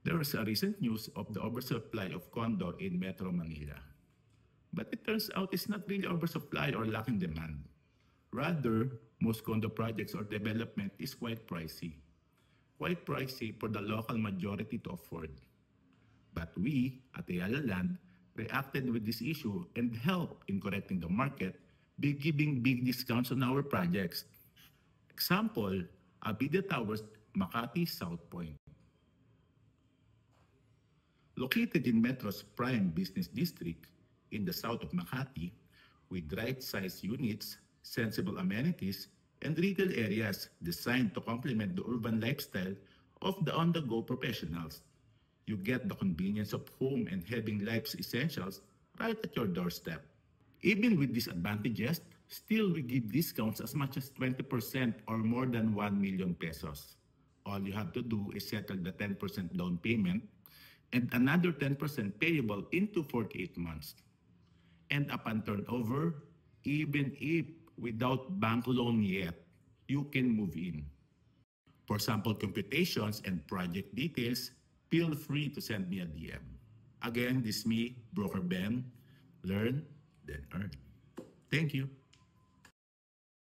There was a recent news of the oversupply of condo in Metro Manila. But it turns out it's not really oversupply or lacking demand. Rather, most condo projects or development is quite pricey. Quite pricey for the local majority to afford. But we, at Ayala Land, reacted with this issue and helped in correcting the market by giving big discounts on our projects. Example, Abida Towers, Makati South Point. Located in Metro's prime business district in the south of Makati, with right-sized units, sensible amenities, and retail areas designed to complement the urban lifestyle of the on-the-go professionals. You get the convenience of home and having life's essentials right at your doorstep. Even with these advantages, still we give discounts as much as 20% or more than 1 million pesos. All you have to do is settle the 10% down payment and another 10% payable into 48 months. And upon turnover, even if without bank loan yet, you can move in. For sample computations and project details, feel free to send me a DM. Again, this is me, Broker Ben. Learn, then earn. Thank you.